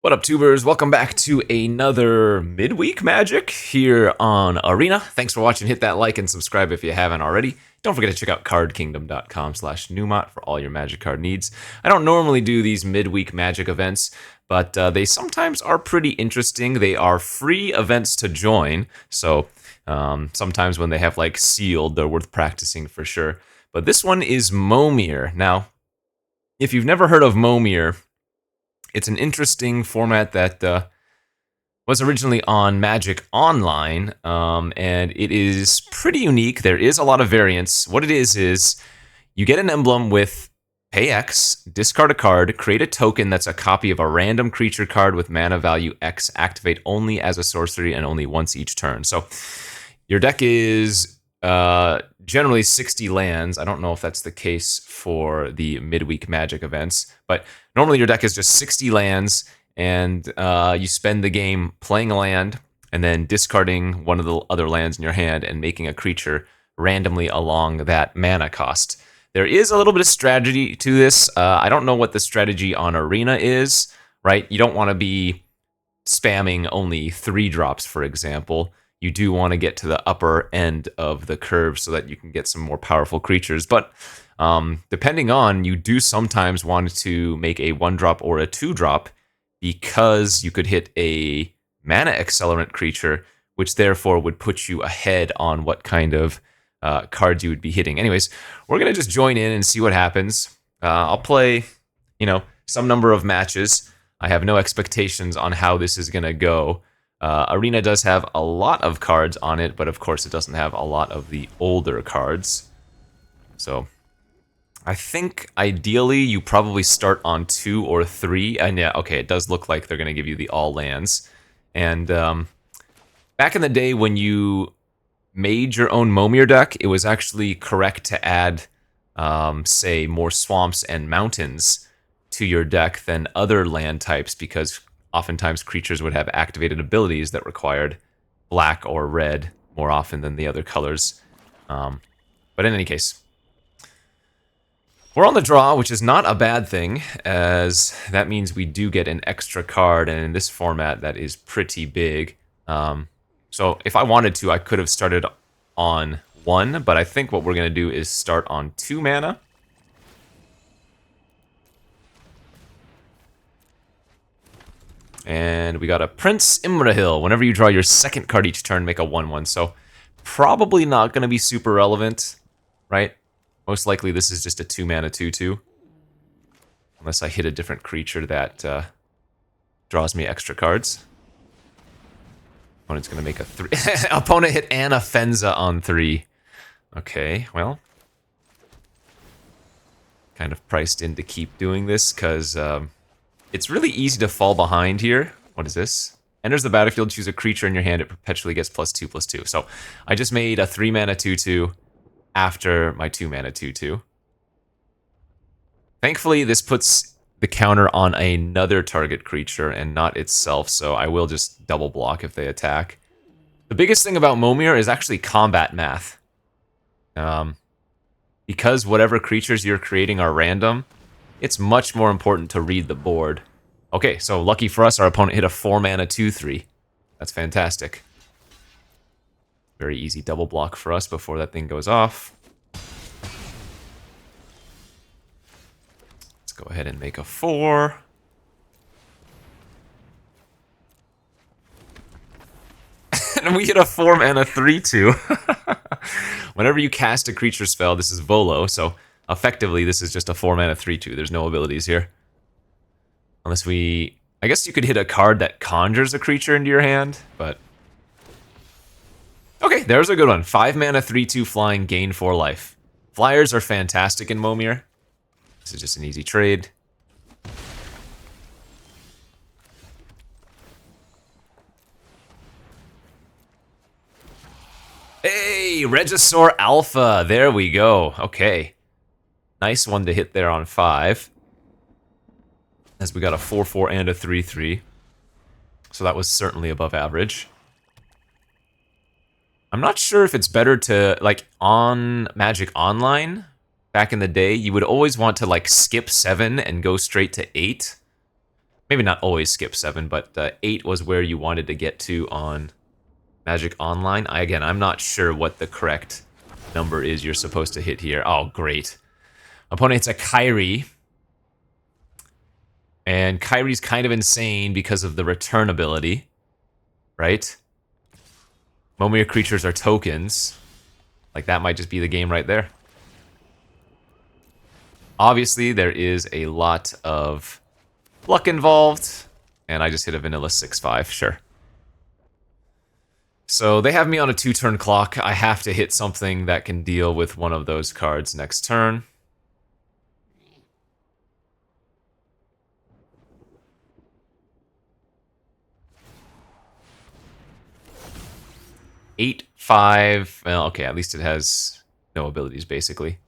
What up, tubers? Welcome back to another Midweek Magic here on Arena. Thanks for watching. Hit that like and subscribe if you haven't already. Don't forget to check out cardkingdom.com/Numot for all your Magic card needs. I don't normally do these Midweek Magic events, but they sometimes are pretty interesting. They are free events to join, so sometimes when they have like sealed, they're worth practicing for sure. But this one is Momir. Now, if you've never heard of Momir, it's an interesting format that was originally on Magic Online, and it is pretty unique. There is a lot of variance. What it is you get an emblem with pay X, discard a card, create a token that's a copy of a random creature card with mana value X, activate only as a sorcery and only once each turn. So your deck is generally 60 lands. I don't know if that's the case for the Midweek Magic events, but normally your deck is just 60 lands, and you spend the game playing a land and then discarding one of the other lands in your hand and making a creature randomly along that mana cost. There is a little bit of strategy to this. I don't know what the strategy on Arena is, right? You don't want to be spamming only 3 drops, for example. You do want to get to the upper end of the curve so that you can get some more powerful creatures. But depending on, you do sometimes want to make a 1-drop or a 2-drop because you could hit a mana accelerant creature, which therefore would put you ahead on what kind of cards you would be hitting. Anyways, we're going to just join in and see what happens. I'll play, some number of matches. I have no expectations on how this is going to go. Arena does have a lot of cards on it, but of course it doesn't have a lot of the older cards. So I think ideally you probably start on 2 or 3. And yeah, okay, it does look like they're going to give you the all lands. And back in the day when you made your own Momir deck, it was actually correct to add, say, more swamps and mountains to your deck than other land types, because oftentimes creatures would have activated abilities that required black or red more often than the other colors. But in any case, we're on the draw, which is not a bad thing, as that means we do get an extra card, and in this format, that is pretty big. So if I wanted to, I could have started on 1, but I think what we're going to do is start on 2 mana. And we got a Prince Imrahil. Whenever you draw your second card each turn, make a 1/1. So probably not going to be super relevant, right? Most likely this is just a 2-mana 2/2. Unless I hit a different creature that draws me extra cards. Opponent's going to make a 3. Opponent hit Anna Fenza on 3. Okay, well. Kind of priced in to keep doing this, because it's really easy to fall behind here. What is this? Enters the battlefield, choose a creature in your hand, it perpetually gets +2/+2. So I just made a 3-mana 2/2 after my 2-mana 2/2. Thankfully, this puts the counter on another target creature and not itself, so I will just double block if they attack. The biggest thing about Momir is actually combat math. Because whatever creatures you're creating are random, it's much more important to read the board. Okay, so lucky for us, our opponent hit a 4-mana 2/3. That's fantastic. Very easy double block for us before that thing goes off. Let's go ahead and make a 4. And we hit a 4-mana 3/2. Whenever you cast a creature spell, this is Volo, so effectively, this is just a 4-mana 3/2. There's no abilities here. Unless we... I guess you could hit a card that conjures a creature into your hand, but... Okay, there's a good one. 5-mana 3/2 flying, gain 4 life. Flyers are fantastic in Momir. This is just an easy trade. Hey, Regisaur Alpha. There we go. Okay. Nice one to hit there on 5. As we got a 4/4 and a 3/3. So that was certainly above average. I'm not sure if it's better to, like, on Magic Online, back in the day, you would always want to, like, skip 7 and go straight to 8. maybe not always skip 7, but 8 was where you wanted to get to on Magic Online. Again, I'm not sure what the correct number is you're supposed to hit here. Oh, great. Opponent hits a Kyrie. And Kyrie's kind of insane because of the return ability, right? Momir creatures are tokens. Like, that might just be the game right there. Obviously, there is a lot of luck involved. And I just hit a vanilla 6/5, sure. So they have me on a 2-turn clock. I have to hit something that can deal with one of those cards next turn. Eight, 5. Well, okay, at least it has no abilities, basically.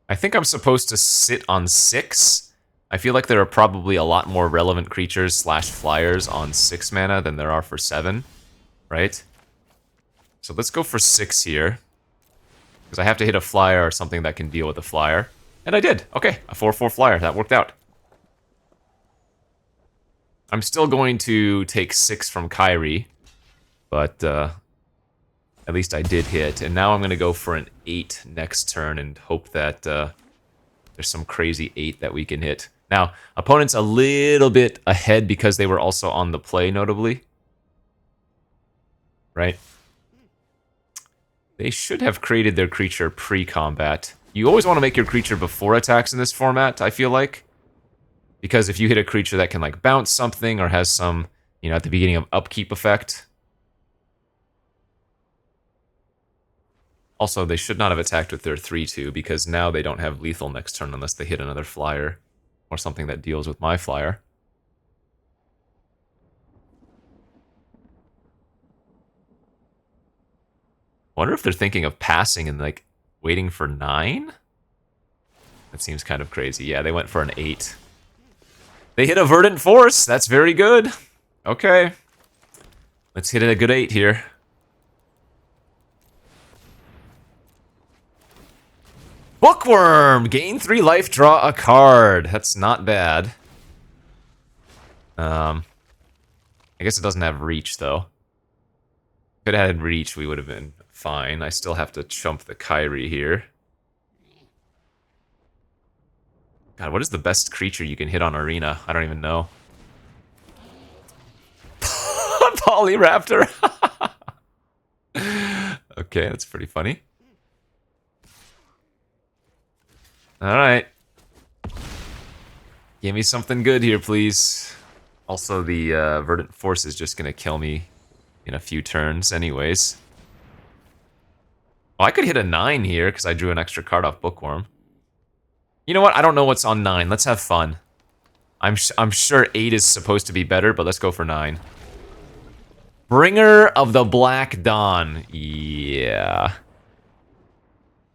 I think I'm supposed to sit on 6. I feel like there are probably a lot more relevant creatures / flyers on 6 mana than there are for 7, right? So let's go for 6 here. Because I have to hit a flyer or something that can deal with a flyer. And I did. Okay, a 4/4 flyer. That worked out. I'm still going to take 6 from Kyrie, but at least I did hit. And now I'm going to go for an 8 next turn and hope that there's some crazy 8 that we can hit. Now, opponent's a little bit ahead because they were also on the play, notably. Right? They should have created their creature pre-combat. You always want to make your creature before attacks in this format, I feel like. Because if you hit a creature that can, like, bounce something or has some, you know, at the beginning of upkeep effect. Also, they should not have attacked with their 3/2 because now they don't have lethal next turn unless they hit another flyer or something that deals with my flyer. Wonder if they're thinking of passing and, like, waiting for 9? That seems kind of crazy. Yeah, they went for an 8. They hit a Verdant Force. That's very good. Okay. Let's hit a good 8 here. Bookworm! Gain 3 life, draw a card. That's not bad. I guess it doesn't have reach, though. If it had reach, we would have been fine. I still have to chump the Kyrie here. God, what is the best creature you can hit on Arena? I don't even know. Polyraptor! Okay, that's pretty funny. Alright. Give me something good here, please. Also, the Verdant Force is just gonna kill me in a few turns anyways. Oh, I could hit a 9 here, because I drew an extra card off Bookworm. You know what? I don't know what's on 9. Let's have fun. I'm sure 8 is supposed to be better, but let's go for 9. Bringer of the Black Dawn. Yeah.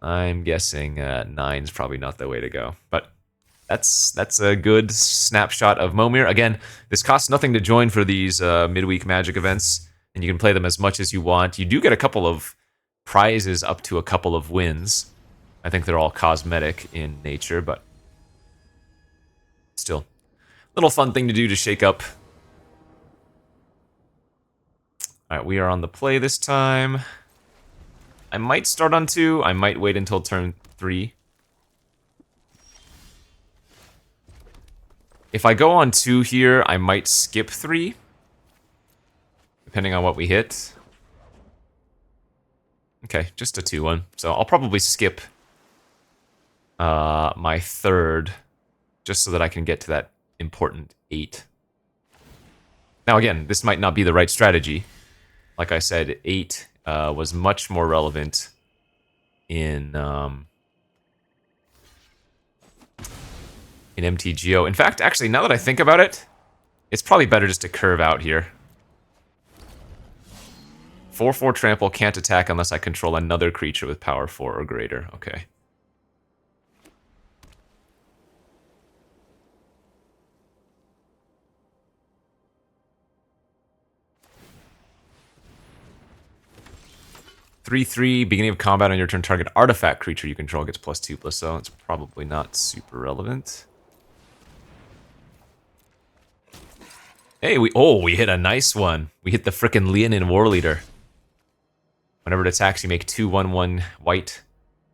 I'm guessing 9's probably not the way to go. But that's a good snapshot of Momir. Again, this costs nothing to join for these midweek Magic events, and you can play them as much as you want. You do get a couple of prizes up to a couple of wins. I think they're all cosmetic in nature, but still. Little fun thing to do to shake up. Alright, we are on the play this time. I might start on 2. I might wait until turn 3. If I go on 2 here, I might skip 3. Depending on what we hit. Okay, just a 2-1. So I'll probably skip my 3rd, just so that I can get to that important 8. Now again, this might not be the right strategy. Like I said, 8 was much more relevant in MTGO. In fact, actually, now that I think about it, it's probably better just to curve out here. 4/4 trample, can't attack unless I control another creature with power 4 or greater. Okay. Three, beginning of combat on your turn, target artifact creature you control gets +2/+0. It's probably not super relevant. Hey, we hit a nice one. We hit the frickin' Leonin War Leader. Whenever it attacks, you make 2/1/1 white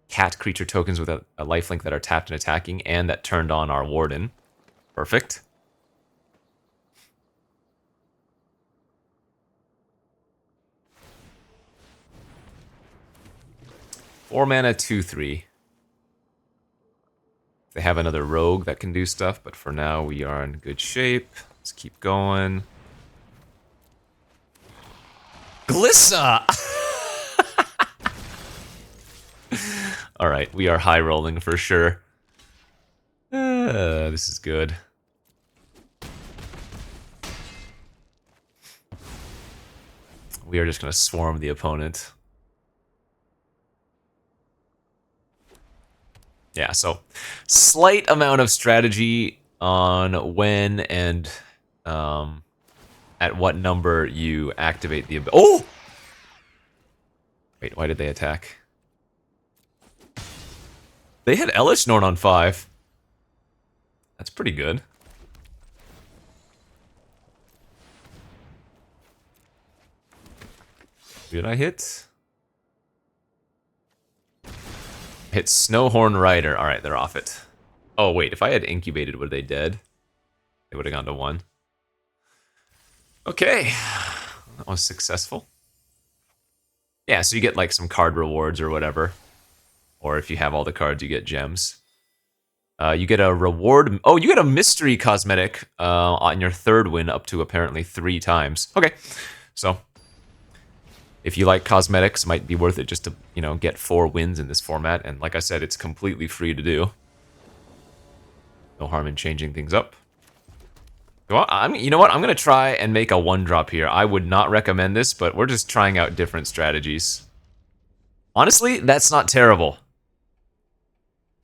cat creature tokens with a lifelink that are tapped and attacking, and that turned on our Warden. Perfect. Four mana, 2/3. They have another rogue that can do stuff, but for now we are in good shape. Let's keep going. Glissa! Alright, we are high rolling for sure. This is good. We are just going to swarm the opponent. Yeah, so slight amount of strategy on when and at what number you activate the ability. Oh! Wait, why did they attack? They had Elish Norn on 5. That's pretty good. Did I hit? Hit Snowhorn Rider. Alright, they're off it. Oh, wait, if I had incubated, were they dead? They would have gone to 1. Okay. That was successful. Yeah, so you get like some card rewards or whatever. Or if you have all the cards, you get gems. You get a reward. Oh, you get a mystery cosmetic on your 3rd win up to apparently 3 times. Okay, so if you like cosmetics, it might be worth it just to, you know, get 4 wins in this format. And like I said, it's completely free to do. No harm in changing things up. Well, you know what? I'm going to try and make a 1-drop here. I would not recommend this, but we're just trying out different strategies. Honestly, that's not terrible.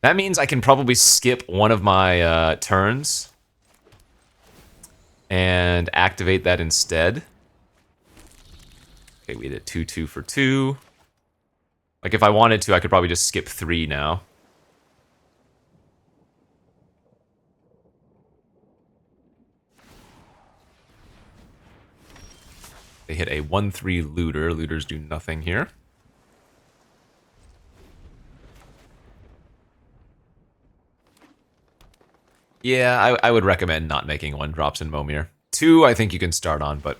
That means I can probably skip one of my turns and activate that instead. Okay, we did 2/2 for 2. Like, if I wanted to, I could probably just skip 3 now. They hit a 1/3 looter. Looters do nothing here. Yeah, I would recommend not making 1-drops in Momir. 2, I think you can start on, but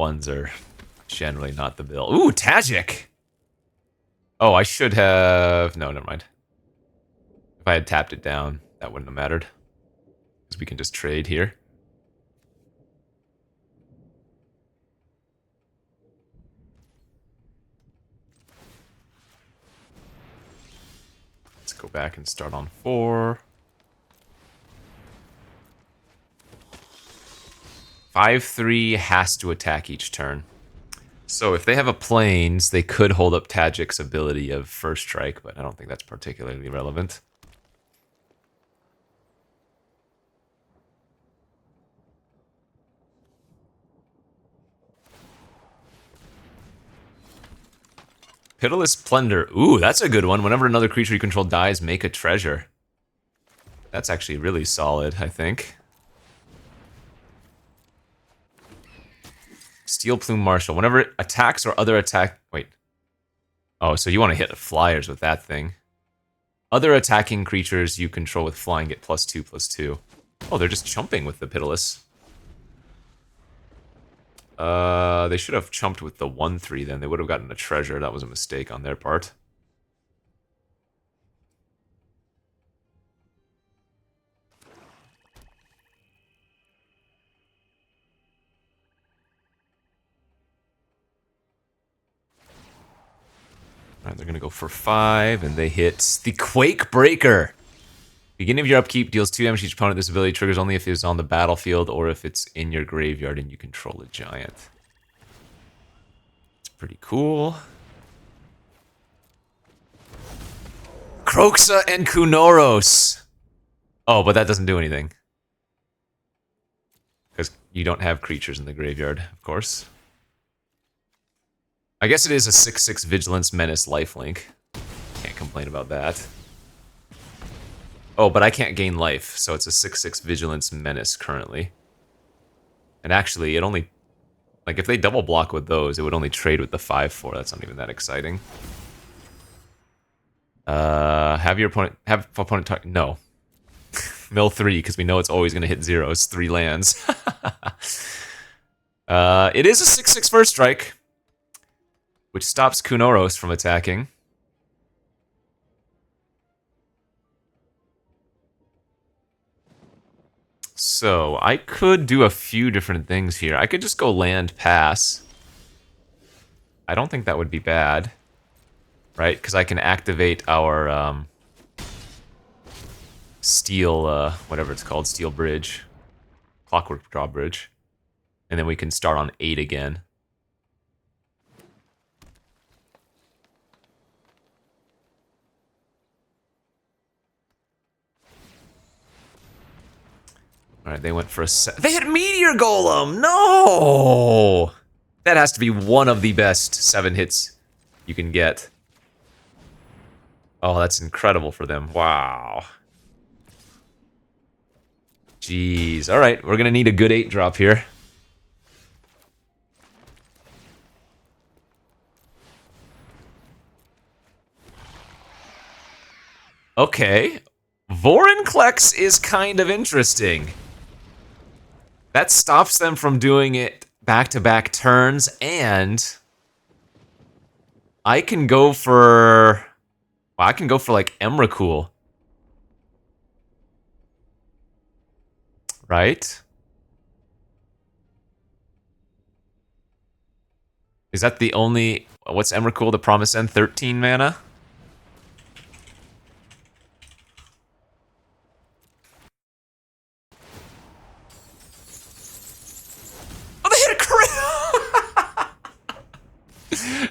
1s are generally not the bill. Ooh, Tajik! Oh, I should have... No, never mind. If I had tapped it down, that wouldn't have mattered. Because we can just trade here. Let's go back and start on 4. 5/3 has to attack each turn. So if they have a planes, they could hold up Tajik's ability of First Strike, but I don't think that's particularly relevant. Pitiless Plunder. Ooh, that's a good one. Whenever another creature you control dies, make a treasure. That's actually really solid, I think. Steel Plume Marshal. Whenever it attacks or other attack... Wait. Oh, so you want to hit flyers with that thing. Other attacking creatures you control with flying get +2/+2. Oh, they're just chumping with the Pitiless. They should have chumped with the 1/3 then. They would have gotten a treasure. That was a mistake on their part. Alright, they're gonna go for 5, and they hit the Quake Breaker. Beginning of your upkeep deals 2 damage to each opponent. This ability triggers only if it's on the battlefield or if it's in your graveyard and you control a giant. It's pretty cool. Kroxa and Kunoros. Oh, but that doesn't do anything. Because you don't have creatures in the graveyard, of course. I guess it is a 6/6 Vigilance Menace lifelink. Can't complain about that. Oh, but I can't gain life, so it's a 6/6 Vigilance Menace currently. And actually, it only... Like, if they double block with those, it would only trade with the 5-4. That's not even that exciting. Have opponent target... No. Mill 3, because we know it's always going to hit 0. It's 3 lands. It is a 6/6 first strike, which stops Kunoros from attacking. So, I could do a few different things here. I could just go land pass. I don't think that would be bad. Right? Because I can activate our steel, whatever it's called, steel bridge. Clockwork drawbridge. And then we can start on 8 again. Alright, they went for a they hit Meteor Golem! No! That has to be one of the best 7 hits you can get. Oh, that's incredible for them. Wow. Jeez. Alright, we're gonna need a good 8 drop here. Okay. Vorinclex is kind of interesting. That stops them from doing it back-to-back turns, and I can go for... Well, I can go for, like, Emrakul. Right? Is that the only... What's Emrakul, the Promise End? 13 mana?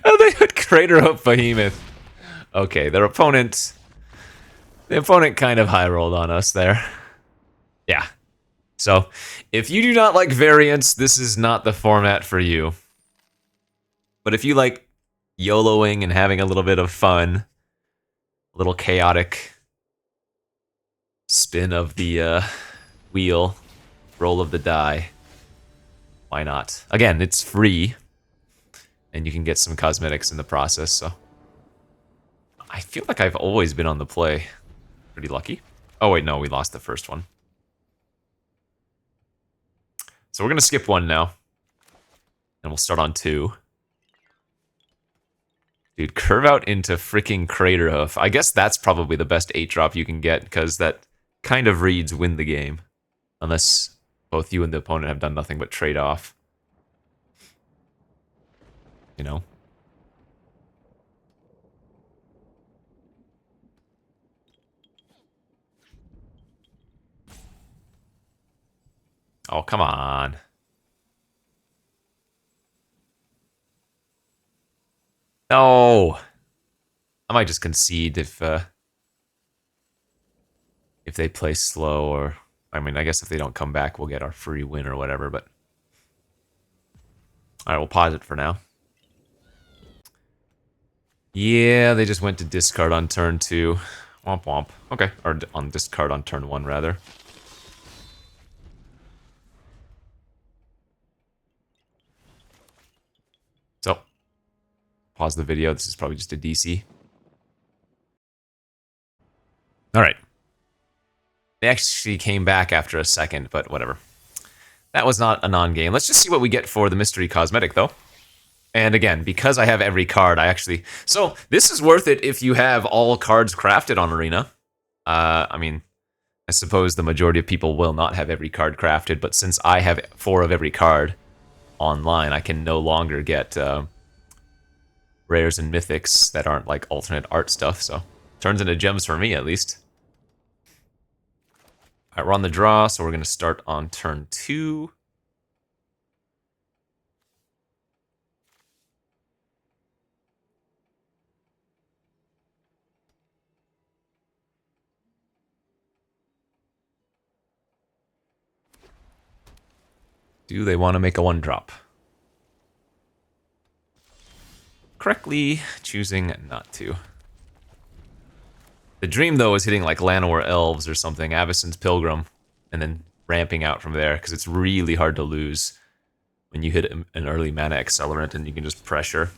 Oh, they hit Crater of Behemoth. Okay, the opponent kind of high rolled on us there. Yeah. So, if you do not like variants, this is not the format for you. But if you like YOLOing and having a little bit of fun, a little chaotic spin of the wheel, roll of the die, why not? Again, it's free. And you can get some cosmetics in the process, so... I feel like I've always been on the play. Pretty lucky. Oh wait, no, we lost the first one. So we're gonna skip 1 now. And we'll start on 2. Dude, curve out into freaking Craterhoof. I guess that's probably the best 8-drop you can get, because that kind of reads win the game. Unless both you and the opponent have done nothing but trade off. You know? Oh, come on. No! I might just concede if they play slow, or... I mean, I guess if they don't come back, we'll get our free win or whatever, but... Alright, we'll pause it for now. Yeah, they just went to discard on turn 2. Womp womp. Okay, or on discard on turn 1, rather. So, pause the video. This is probably just a DC. Alright. They actually came back after a second, but whatever. That was not a non-game. Let's just see what we get for the Mystery Cosmetic, though. And again, because I have every card, I actually... So, this is worth it if you have all cards crafted on Arena. I mean, I suppose the majority of people will not have every card crafted, but since I have 4 of every card online, I can no longer get rares and mythics that aren't like alternate art stuff, so... Turns into gems for me, at least. Alright, we're on the draw, so we're going to start on turn 2. Do they want to make a 1-drop? Correctly choosing not to. The dream, though, is hitting like Llanowar Elves or something, Avacyn's Pilgrim, and then ramping out from there, because it's really hard to lose when you hit an early mana accelerant and you can just pressure.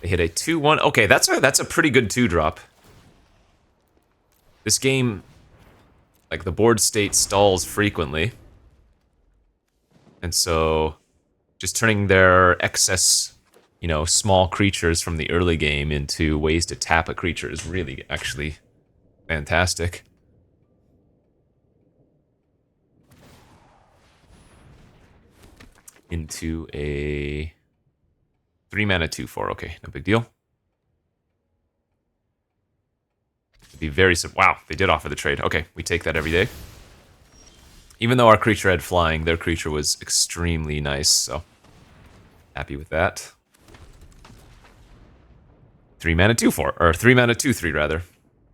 They hit a 2-1. Okay, that's a pretty good 2-drop. This game, like, the board state stalls frequently. And so just turning their excess, you know, small creatures from the early game into ways to tap a creature is really actually fantastic. Into a 3-mana 2/4. Okay, no big deal. It'd be very wow, they did offer the trade. Okay, we take that every day. Even though our creature had flying, their creature was extremely nice, so happy with that. 3-mana 2/4, or 3-mana 2/3 rather.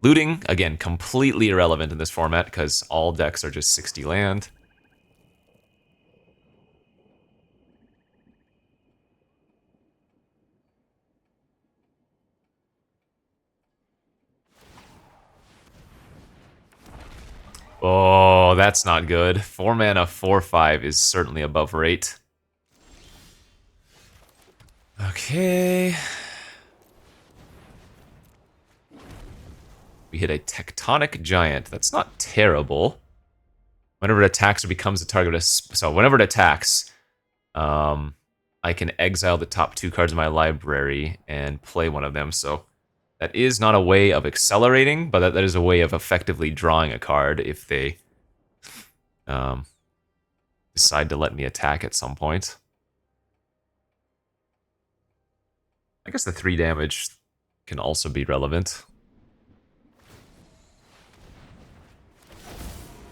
Looting, again, completely irrelevant in this format because all decks are just 60 land. Oh, that's not good. 4-mana 4/5 is certainly above rate. Okay. We hit a Tectonic Giant. That's not terrible. Whenever it attacks or becomes a target of... So whenever it attacks, I can exile the top 2 cards of my library and play one of them. So that is not a way of accelerating, but that is a way of effectively drawing a card if they decide to let me attack at some point. I guess the 3 damage can also be relevant.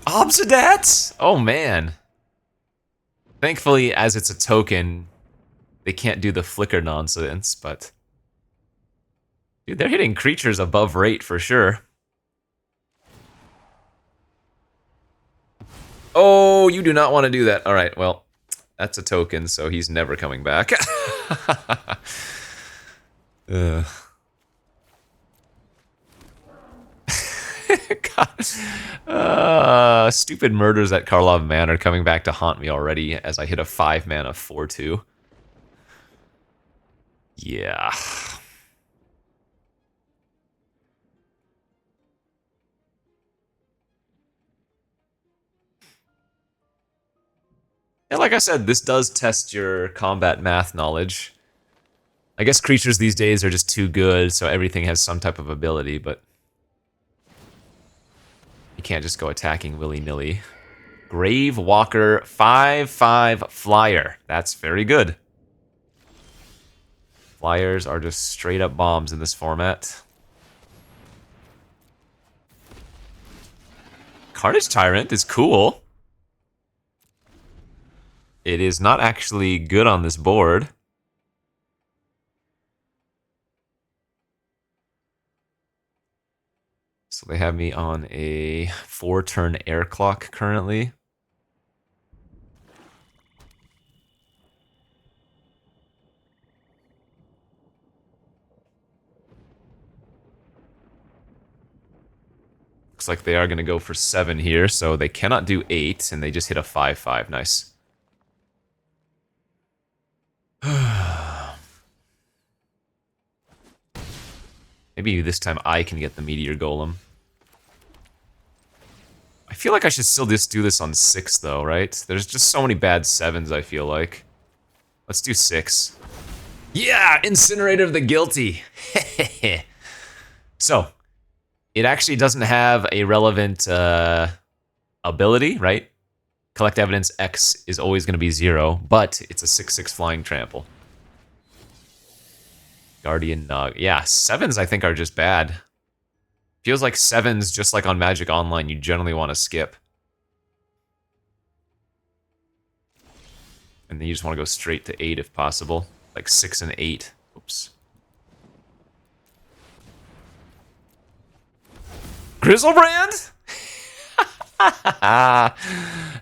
Obsidat? Oh, man. Thankfully, as it's a token, they can't do the flicker nonsense, but... Dude, they're hitting creatures above rate for sure. Oh, you do not want to do that. Alright, well, that's a token, so he's never coming back. God. Stupid murders at Karlov Man are coming back to haunt me already as I hit a 5-mana 4/2. Yeah. And like I said, this does test your combat math knowledge. I guess creatures these days are just too good, so everything has some type of ability, but... You can't just go attacking willy-nilly. Grave Walker 5/5 Flyer. That's very good. Flyers are just straight up bombs in this format. Carnage Tyrant is cool. It is not actually good on this board. So they have me on a 4-turn air clock currently. Looks like they are going to go for 7 here, so they cannot do 8, and they just hit a 5/5. Nice. Maybe this time I can get the Meteor Golem. I feel like I should still just do this on 6, though, right? There's just so many bad 7s, I feel like. Let's do 6. Yeah! Incinerator of the Guilty! So, it actually doesn't have a relevant ability, right? Collect Evidence X is always going to be 0, but it's a 6/6 flying trample. Guardian Nog. Yeah, 7s I think are just bad. Feels like 7s, just like on Magic Online, you generally want to skip. And then you just want to go straight to 8 if possible. Like 6 and 8. Oops. Grizzlebrand?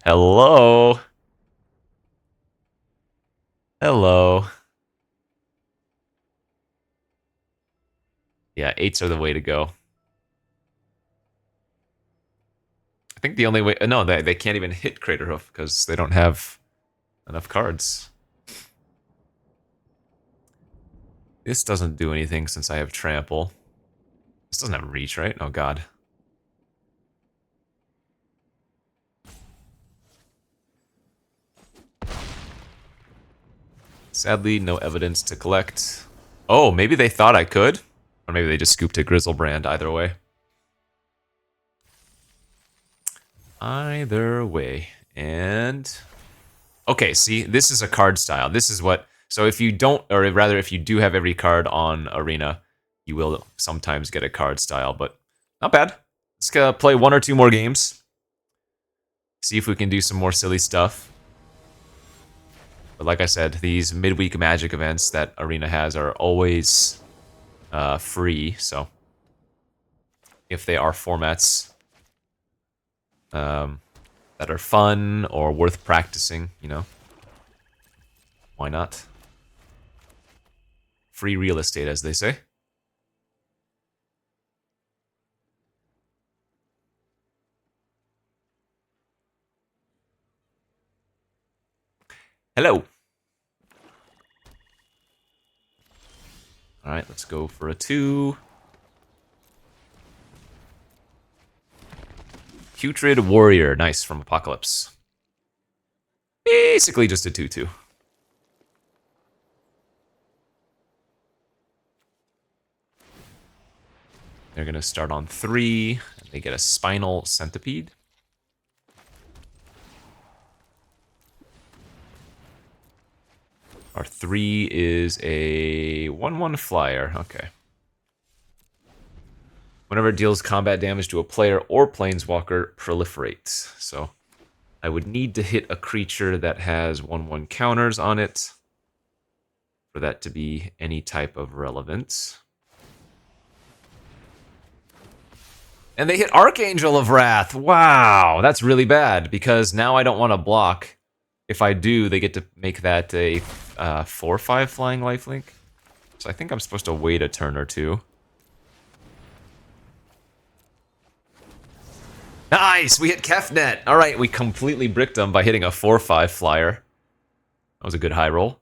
Hello. Hello. Yeah, 8s are the way to go. I think the only way... No, they can't even hit Craterhoof because they don't have Enough cards. This doesn't do anything since I have trample. This doesn't have reach, right? Oh god. Sadly, no evidence to collect. Oh, maybe they thought I could. Or maybe they just scooped a Grizzlebrand, either way. Either way. And... okay, see, this is a card style. This is what... so if you don't, or rather if you do have every card on Arena, you will sometimes get a card style, but not bad. Let's play 1 or 2 more games. See if we can do some more silly stuff. But like I said, these midweek Magic events that Arena has are always free, so if they are formats that are fun or worth practicing, you know, why not? Free real estate, as they say. Hello. All right, let's go for a 2. Putrid Warrior, nice, from Apocalypse. Basically just a 2/2. They're gonna start on 3, and they get a Spinal Centipede. Our 3 is a 1/1 flyer, okay. Whenever it deals combat damage to a player or planeswalker, proliferates. So I would need to hit a creature that has 1/1 counters on it for that to be any type of relevance. And they hit Archangel of Wrath. Wow, that's really bad, because now I don't want to block. If I do, they get to make that a 4/5 flying lifelink. So I think I'm supposed to wait a turn or 2. Nice! We hit Kefnet! Alright, we completely bricked them by hitting a 4/5 flyer. That was a good high roll.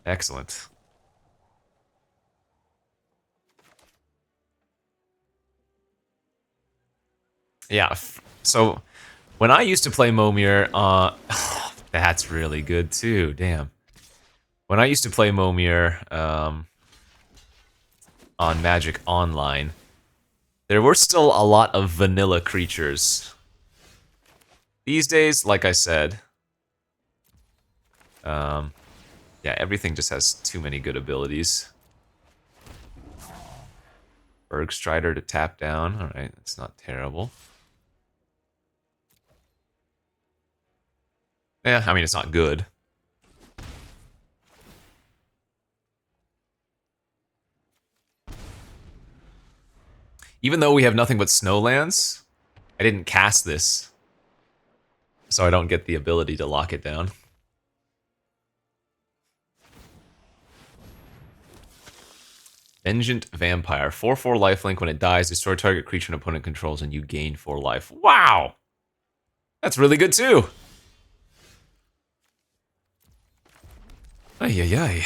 Excellent. Yeah, so when I used to play Momir, oh, that's really good too, damn. When I used to play Momir on Magic Online, there were still a lot of vanilla creatures. These days, like I said, yeah, everything just has too many good abilities. Bergstrider to tap down, alright, that's not terrible. Yeah, I mean, it's not good. Even though we have nothing but snowlands, I didn't cast this, so I don't get the ability to lock it down. Vengeant Vampire. 4/4 lifelink. When it dies, destroy target creature an opponent controls and you gain 4 life. Wow! That's really good too! Ay, ay, ay.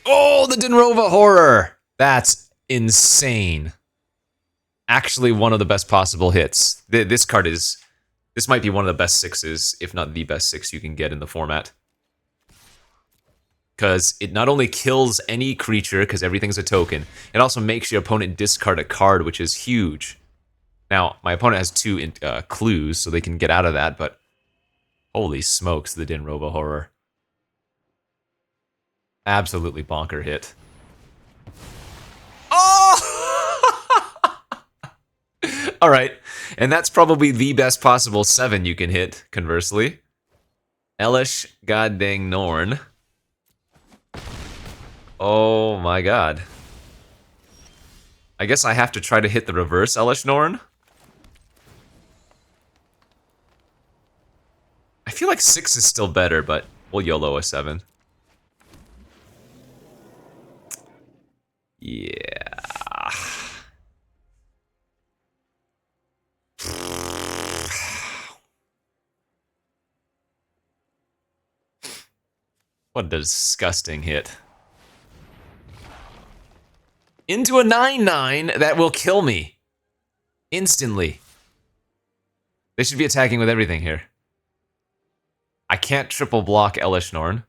Oh, the Dinrova Horror! That's insane. Actually one of the best possible hits. This card is... this might be one of the best 6s, if not the best 6 you can get in the format. Because it not only kills any creature, because everything's a token, it also makes your opponent discard a card, which is huge. Now, my opponent has 2 clues, so they can get out of that, but... holy smokes, the Dinrova Horror. Absolutely bonker hit. Oh! Alright, and that's probably the best possible 7 you can hit, conversely. Elish Goddang Norn. Oh my god. I guess I have to try to hit the reverse Elish Norn. I feel like 6 is still better, but we'll YOLO a 7. Yeah. What a disgusting hit. Into a 9/9 that will kill me. Instantly. They should be attacking with everything here. I can't triple block Elishnorn.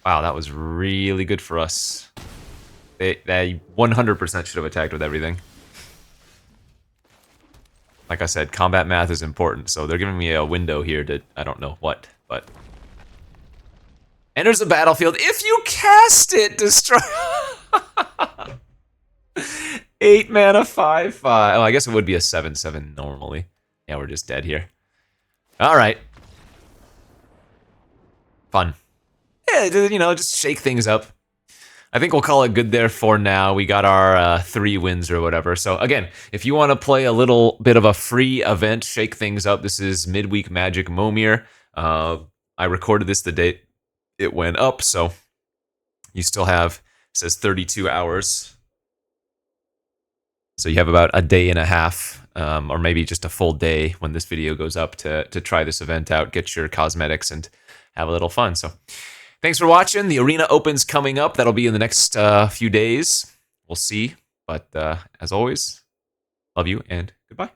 Wow, that was really good for us. They 100% should have attacked with everything. Like I said, combat math is important, so they're giving me a window here to, I don't know what, but... Enters the battlefield. If you cast it, destroy... 8 mana, 5/5. Oh, I guess it would be a 7/7 normally. Yeah, we're just dead here. Alright. Fun. Yeah, you know, just shake things up. I think we'll call it good there for now. We got our 3 wins or whatever. So again, if you want to play a little bit of a free event, shake things up, this is Midweek Magic Momir. I recorded this the date it went up, so you still have, it says 32 hours. So you have about a day and a half, or maybe just a full day when this video goes up to try this event out, get your cosmetics, and have a little fun. So thanks for watching. The arena opens coming up. That'll be in the next few days. We'll see. But as always, love you and goodbye.